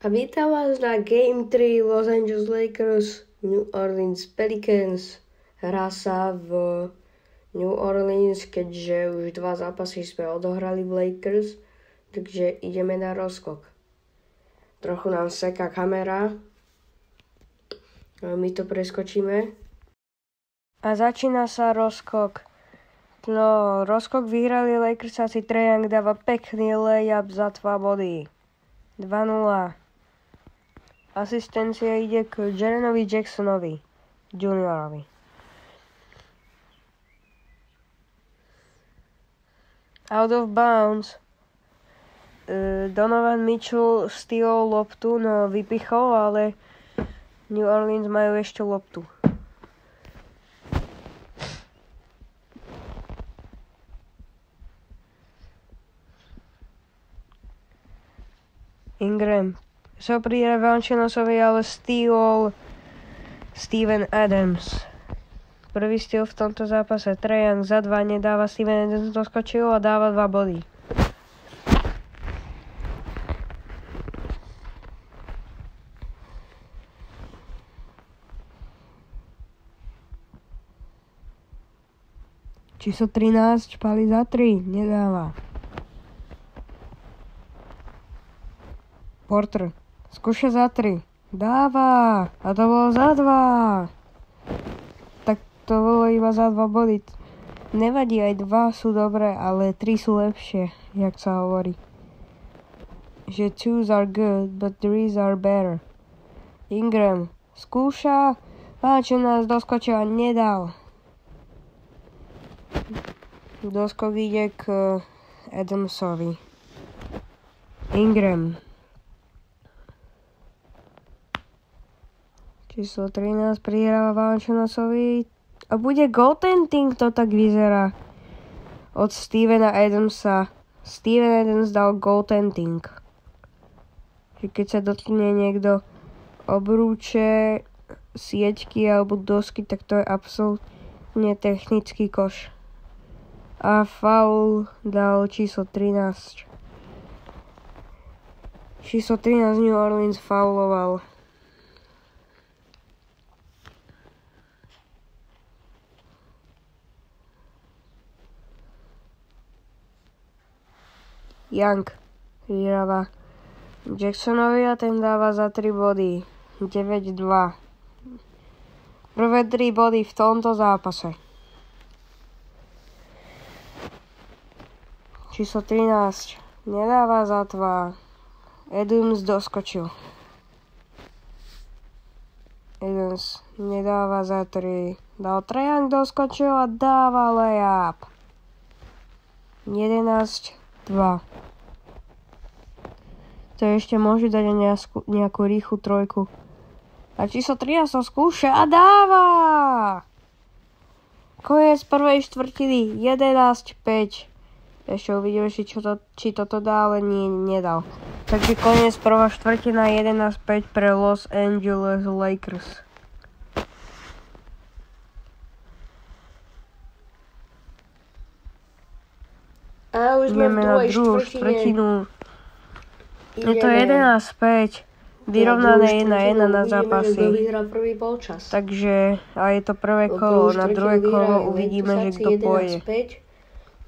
A vítam vás na Game 3 Los Angeles Lakers New Orleans Pelicans. Hrá sa v New Orleans, keďže už 2 zápasy sme odohrali v Lakers, takže ideme na rozskok. Trochu nám seká kamera, my to preskočíme. A začína sa rozskok. No, rozskok vyhrali Lakers, asi Trae Young dáva pekný layup za 2 body. 2-0. Asistencia ide k Jarenovi Jacksonovi juniorovi. Out of bounds. Donovan Mitchell stihol loptu, no vypichol, ale New Orleans majú ešte loptu. Ingram sa príde Valanciunasovi, ale stihol Steven Adams. Prvý steal v tomto zápase. Trae Young za 2 nedáva, Steven Adams doskočil a dáva 2 body. Číslo 13 pálí za 3, nedáva. Porter skúša za 3. Dáva. A to bolo za 2. Tak to bolo iba za 2 body. Nevadí, aj 2 sú dobré, ale 3 sú lepšie, jak sa hovorí. Že 2s are good, but 3s are better. Ingram skúša. Valanciunas doskočil a nedal. Doskok ide k Adamsovi. Ingram. Číslo 13 prihráva Valanciunasovi a bude goaltending, to tak vyzerá. Od Stevena Adamsa. Steven Adams dal goaltending. Keď sa dotkne niekto obrúče, sieťky alebo dosky, tak to je absolútne technický koš. A faul dal číslo 13. Číslo 13 New Orleans fauloval. Young vyhráva Jacksonovi a ten dáva za 3 body. 9-2. Prvé 3 body v tomto zápase. Číslo 13 nedáva za 2. Adams doskočil. Adams nedáva za 3. Dal Trae Young, doskočil a dáva layup. 11-2. To ešte môže dať nejakú rýchlu trojku. A číslo 13 to skúša a dáva! Koniec prvej štvrtiny. 11-5. Ešte uvidíme, či toto dá, ale nie, nedal. Takže koniec prvá štvrtina. 11-5 pre Los Angeles Lakers. A už sme v druhej štvrtinu. Je to 11-5. Vyrovnané 1-1 na zápasy. Takže, a je to prvé kolo. Na druhé kolo uvidíme, že kto pôjde.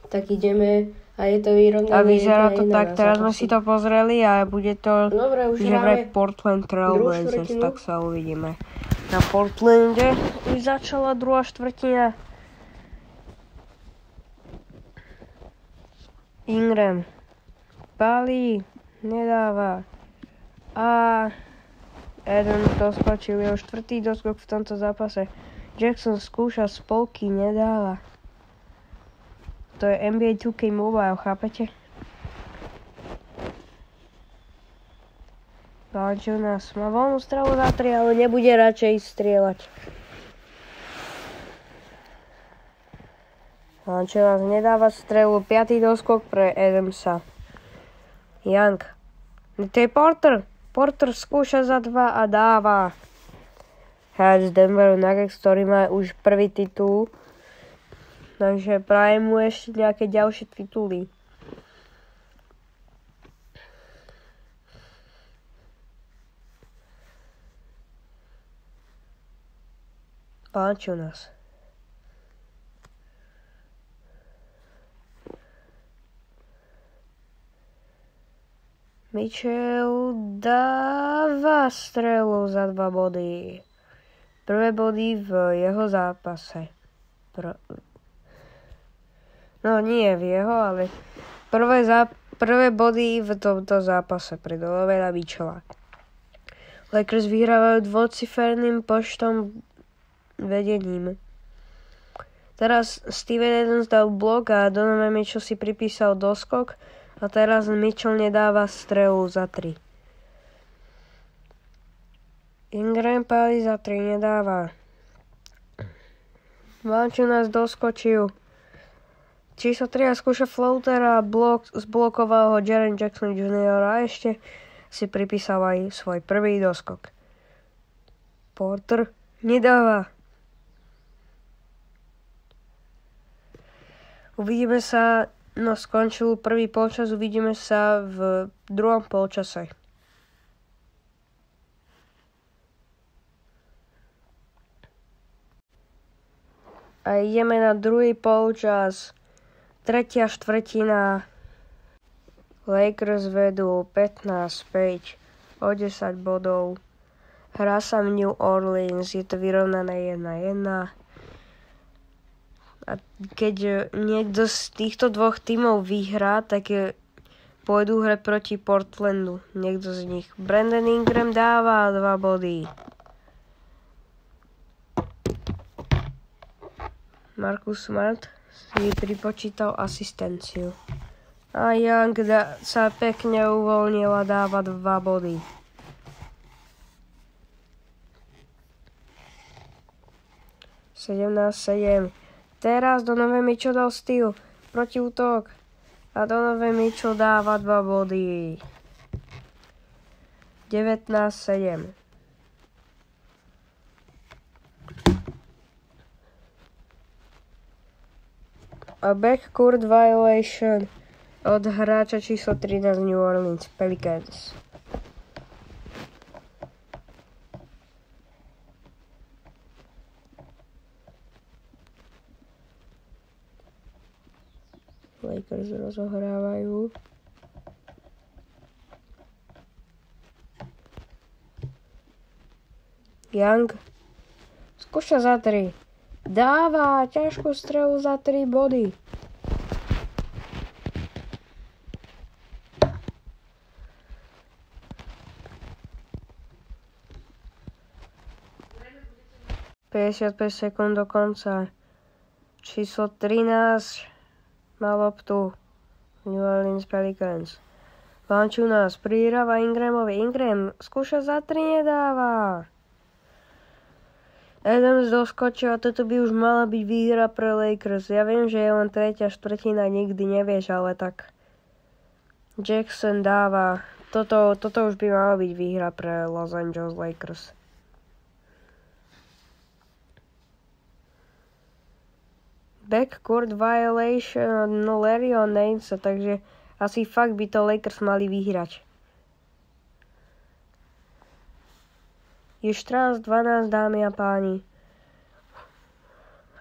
Tak ideme a je to vyrovnané. A vyzerá to tak, teraz sme si to pozreli a bude to, že vraj Portland Trail Blazers, tak sa uvidíme. Na Portlande už začala druhá štvrtina. Ingram pálí, nedáva. A Adams doskočil, jeho 4. doskok v tomto zápase. Jackson skúša spolky, nedáva. To je NBA 2K Mobile, chápete? Valanciunas má voľnú strelu za 3, ale nebude radšej strieľať. Valanciunas nedáva strelu, 5. doskok pre Adamsa. Young. To je Porter. Porter skúša za 2 a dáva. Hráč z Denveru Nuggets, ktorý má už prvý titul. Takže prajem mu ešte nejaké ďalšie tituly. Valanciunas. Mitchell dáva strelu za 2 body. Prvé body v jeho zápase. No nie v jeho, ale prvé body v tomto zápase pre Donovana Mitchella. Lakers vyhrávajú dvojciferným počtom vedením. Teraz Steven Adams dal blok a Donovan Mitchell si pripísal doskok a teraz Mitchell nedáva strelu za 3. Ingram páli za 3, nedáva. Valanciunas doskočil. Číslo 3 skúša floater a zblokoval ho Jaren Jackson Jr. a ešte si pripísal aj svoj prvý doskok. Porter nedáva. Uvidíme sa, skončil prvý polčas, uvidíme sa v druhom polčase. A ideme na druhý polčas. Tretia štvrtina. Lakers vedú 15-5 o 10 bodov. Hrá sa v New Orleans, je to vyrovnané 1-1. A keď niekto z týchto dvoch tímov vyhrá, tak pôjdu hrať proti Portlandu. Niekto z nich. Brandon Ingram dáva 2 body. Marcus Smart si pripočítal asistenciu. A Young sa pekne uvoľnil a dáva 2 body. (17-7). Teraz Donovan Mitchell dal styl proti útok. A Donovan Mitchell dáva 2 body. 19-7. A backcourt violation od hráča číslo 13 New Orleans Pelicans. Lakers rozohrávajú. Young skúša za 3. Dáva ťažkú strelu za 3 body. (55 sekúnd do konca). Číslo 13 má loptu. New Orleans Pelicans. Valanciunas prihráva Ingramovi. Ingram skúša za 3, nedáva. Adams doskočil a toto by už mala byť výhra pre Lakers. Ja viem, že je len tretia štvrtina, nikdy nevieš, ale tak Jackson dáva. Toto už by mala byť výhra pre Los Angeles Lakers. Backcourt violation od Larryho Nancea, takže asi fakt by to Lakers mali vyhrať. Je 14-12, dámy a páni.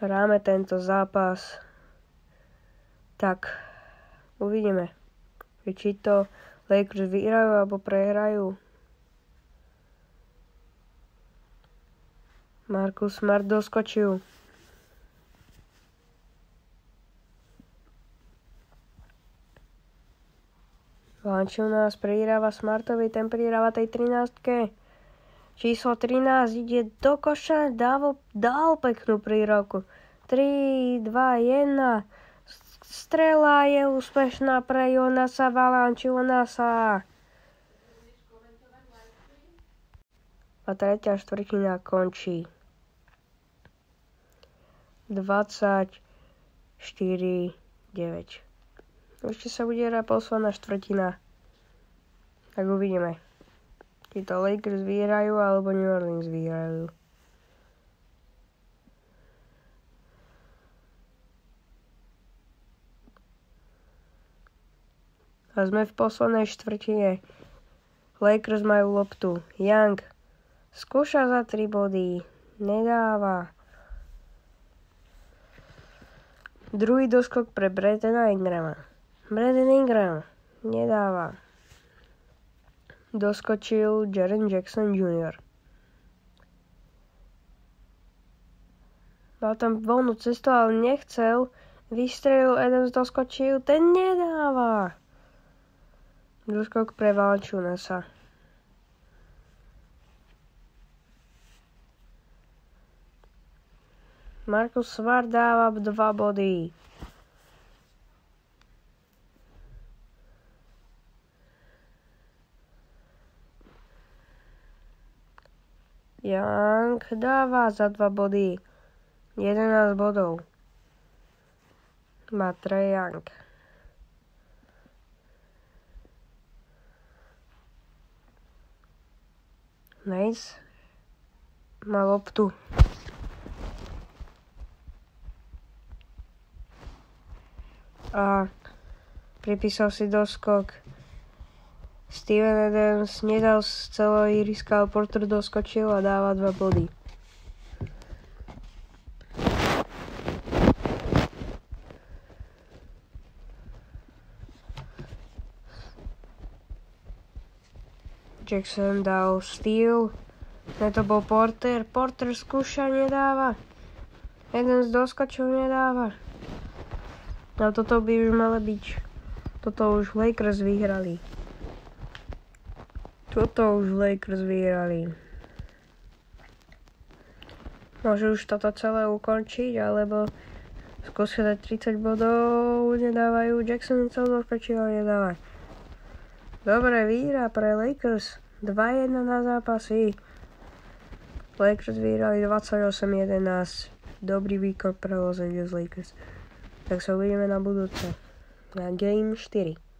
Hráme tento zápas. Tak, uvidíme. Či to Lakers vyhrajú alebo prehrajú. Marcus Smart doskočil. Valanciunas prihráva Smartovi, ten prihráva tej 13-ke. Číslo 13 ide do koša, dal peknú prihrávku. 3, 2, 1. Strela je úspešná pre Jonasa Valanciunasa. A tretia štvrtina končí 24-9. Ešte sa bude hrať posledná štvrtina. Tak uvidíme. Či to Lakers vyhrajú, alebo New Orleans vyhrajú. A sme v poslednej štvrtine. Lakers majú loptu. Young skúša za 3 body. Nedáva. Druhý doskok pre Brandona Ingrama. Brandon Ingram nedáva. Doskočil Jaren Jackson Jr. Mal tam voľnú cestu, ale nechcel. Vystrelil, Adams doskočil, ten nedáva. Doskok pre Valanciunasa. Marcus Smart dáva 2 body. Young dáva za 2 body. 11 bodov. Má Trae Young. Nice. Má loptu. A pripísal si doskok. Steven Adams nedal z celého ihriska, ale Porter doskočil a dáva 2 body. Jackson dal steal. To bol Porter. Porter skúša, nedáva. Adams doskočil, nedáva. No toto by už malo byť. Toto už Lakers vyhrali. Môžu už toto celé ukončiť, alebo skúsia dať 30 bodov, nedávajú. Jackson chcel doskočiť, ale nedáva. Dobre, výhra pre Lakers. 2-1 na zápasy. Lakers vyhrali 28-11. Dobrý výkon pre Los Angeles Lakers. Tak sa uvidíme na budúce. Na Game 4.